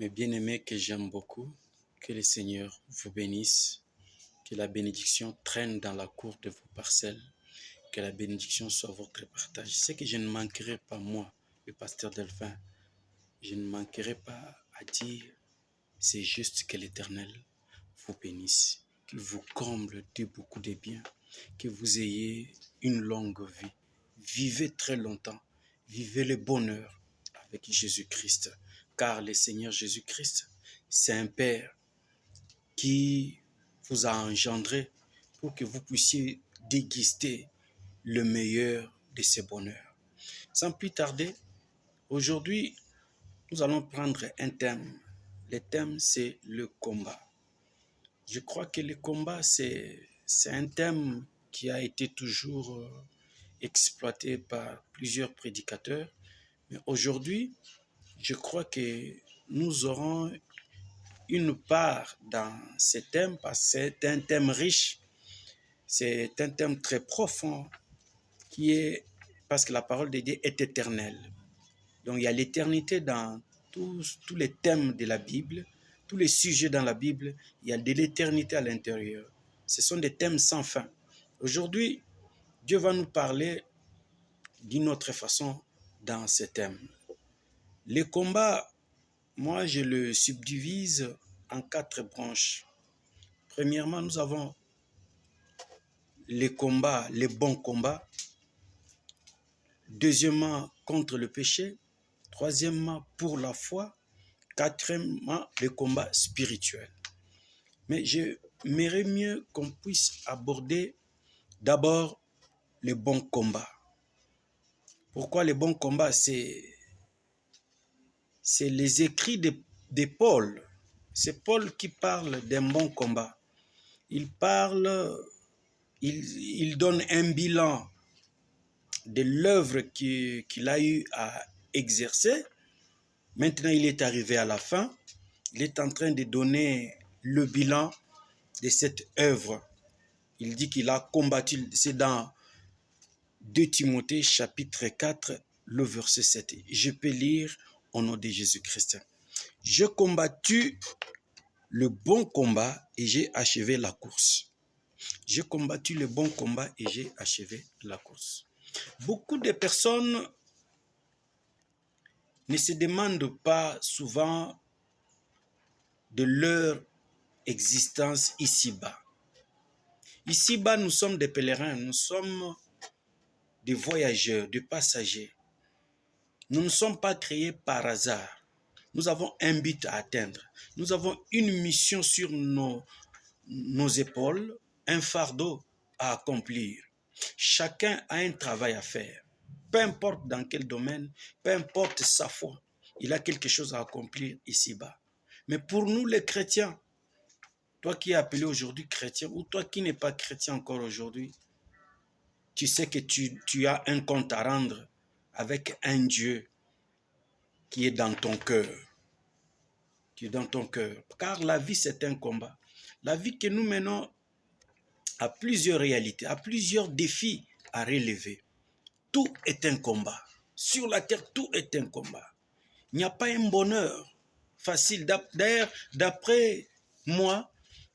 Mes bien-aimés que j'aime beaucoup, que le Seigneur vous bénisse, que la bénédiction traîne dans la cour de vos parcelles, que la bénédiction soit votre partage. C'est que je ne manquerai pas, moi, le pasteur Delphin, je ne manquerai pas à dire, c'est juste que l'Éternel vous bénisse, qu'il vous comble de beaucoup de biens, que vous ayez une longue vie. Vivez très longtemps, vivez le bonheur avec Jésus-Christ, car le Seigneur Jésus-Christ, c'est un Père qui vous a engendré pour que vous puissiez déguster le meilleur de ce bonheur. Sans plus tarder, aujourd'hui, nous allons prendre un thème. Le thème, c'est le combat. Je crois que le combat, c'est un thème qui a été toujours exploité par plusieurs prédicateurs. Mais aujourd'hui, je crois que nous aurons une part dans ce thème parce que c'est un thème riche, c'est un thème très profond qui est parce que la parole de Dieu est éternelle. Donc il y a l'éternité dans tous les thèmes de la Bible, tous les sujets dans la Bible, il y a de l'éternité à l'intérieur. Ce sont des thèmes sans fin. Aujourd'hui, Dieu va nous parler d'une autre façon dans ce thème. Le combat, moi je le subdivise en 4 branches. Premièrement, nous avons les combats, les bons combats. Deuxièmement, contre le péché. Troisièmement, pour la foi. Quatrièmement, le combat spirituel. Mais j'aimerais mieux qu'on puisse aborder d'abord le bon combat. Pourquoi le bon combat? C'est les écrits de Paul. C'est Paul qui parle d'un bon combat. Il donne un bilan de l'œuvre qu'il a eu à exercer. Maintenant, il est arrivé à la fin. Il est en train de donner le bilan de cette œuvre. Il dit qu'il a combattu, c'est dans 2 Timothée chapitre 4, le verset 7. Je peux lire au nom de Jésus-Christ. J'ai combattu le bon combat et j'ai achevé la course. J'ai combattu le bon combat et j'ai achevé la course. Beaucoup de personnes ne se demandent pas souvent de leur existence ici-bas. Ici-bas, nous sommes des pèlerins, nous sommes des voyageurs, des passagers. Nous ne sommes pas créés par hasard. Nous avons un but à atteindre. Nous avons une mission sur nos épaules, un fardeau à accomplir. Chacun a un travail à faire. Peu importe dans quel domaine, peu importe sa foi, il a quelque chose à accomplir ici-bas. Mais pour nous les chrétiens, toi qui es appelé aujourd'hui chrétien ou toi qui n'es pas chrétien encore aujourd'hui, tu sais que tu as un compte à rendre avec un Dieu qui est dans ton cœur. Qui est dans ton cœur. Car la vie, c'est un combat. La vie que nous menons a plusieurs réalités, a plusieurs défis à relever. Tout est un combat. Sur la terre, tout est un combat. Il n'y a pas un bonheur facile. D'ailleurs, d'après moi,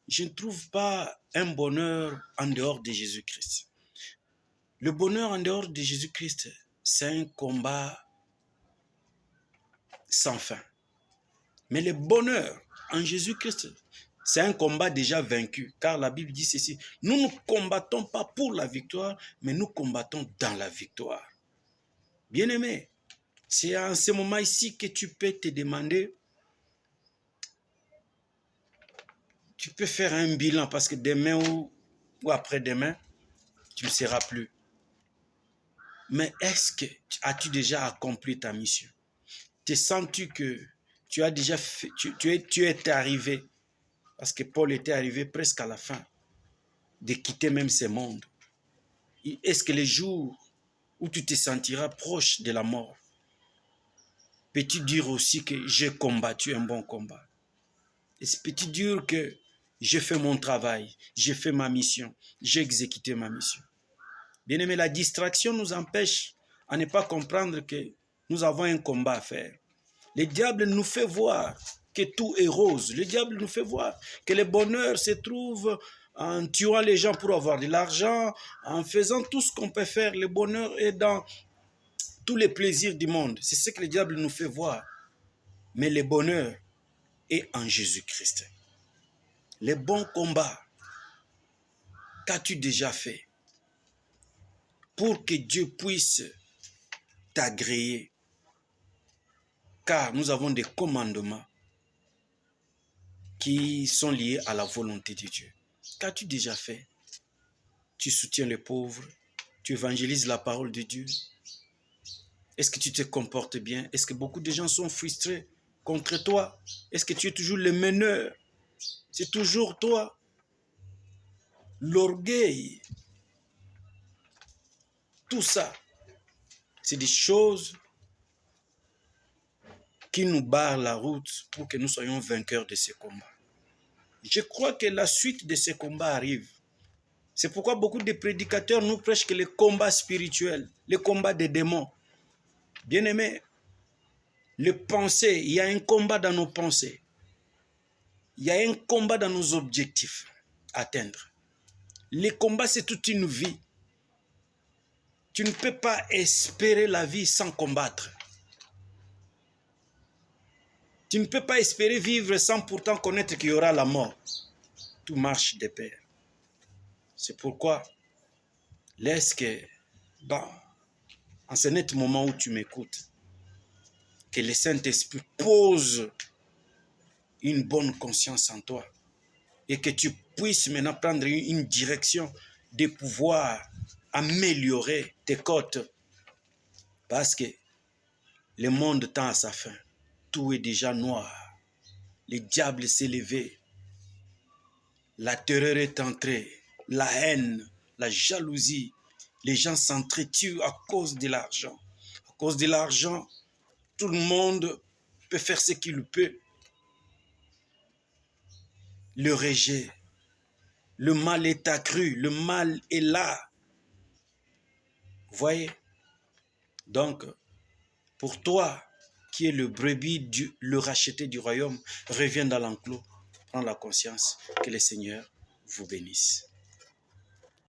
je ne trouve pas un bonheur en dehors de Jésus-Christ. Le bonheur en dehors de Jésus-Christ, c'est un combat sans fin. Mais le bonheur en Jésus-Christ, c'est un combat déjà vaincu. Car la Bible dit ceci, nous ne combattons pas pour la victoire, mais nous combattons dans la victoire. Bien-aimé, c'est en ce moment ici que tu peux te demander, tu peux faire un bilan parce que demain ou après-demain, tu ne seras plus. Mais est-ce que as-tu déjà accompli ta mission? Te sens-tu que tu as déjà fait, tu es arrivé, parce que Paul était arrivé presque à la fin, de quitter même ce monde. Est-ce que les jours où tu te sentiras proche de la mort, peux-tu dire aussi que j'ai combattu un bon combat? Peux-tu dire que j'ai fait mon travail, j'ai fait ma mission, j'ai exécuté ma mission? Bien-aimé, la distraction nous empêche à ne pas comprendre que nous avons un combat à faire. Le diable nous fait voir que tout est rose. Le diable nous fait voir que le bonheur se trouve en tuant les gens pour avoir de l'argent, en faisant tout ce qu'on peut faire. Le bonheur est dans tous les plaisirs du monde. C'est ce que le diable nous fait voir. Mais le bonheur est en Jésus-Christ. Les bons combats, qu'as-tu déjà fait pour que Dieu puisse t'agréer? Car nous avons des commandements qui sont liés à la volonté de Dieu. Qu'as-tu déjà fait? Tu soutiens les pauvres, tu évangélises la parole de Dieu. Est-ce que tu te comportes bien? Est-ce que beaucoup de gens sont frustrés contre toi? Est-ce que tu es toujours le meneur? C'est toujours toi. L'orgueil. Tout ça, c'est des choses qui nous barrent la route pour que nous soyons vainqueurs de ces combats. Je crois que la suite de ces combats arrive. C'est pourquoi beaucoup de prédicateurs nous prêchent que les combats spirituels, les combats des démons. Bien-aimés, les pensées, il y a un combat dans nos pensées. Il y a un combat dans nos objectifs à atteindre. Les combats, c'est toute une vie. Tu ne peux pas espérer la vie sans combattre. Tu ne peux pas espérer vivre sans pourtant connaître qu'il y aura la mort. Tout marche de pair. C'est pourquoi, laisse que, en ce net moment où tu m'écoutes, que le Saint-Esprit pose une bonne conscience en toi et que tu puisses maintenant prendre une direction de pouvoir améliorer tes côtes parce que le monde tend à sa fin. Tout est déjà noir. Le diable s'est levé. La terreur est entrée. La haine, la jalousie. Les gens s'entretuent à cause de l'argent. À cause de l'argent, tout le monde peut faire ce qu'il peut. Le rejet. Le mal est accru. Le mal est là. Vous voyez? Donc, pour toi, qui est le brebis, le racheté du royaume, reviens dans l'enclos. Prends la conscience. Que le Seigneur vous bénisse.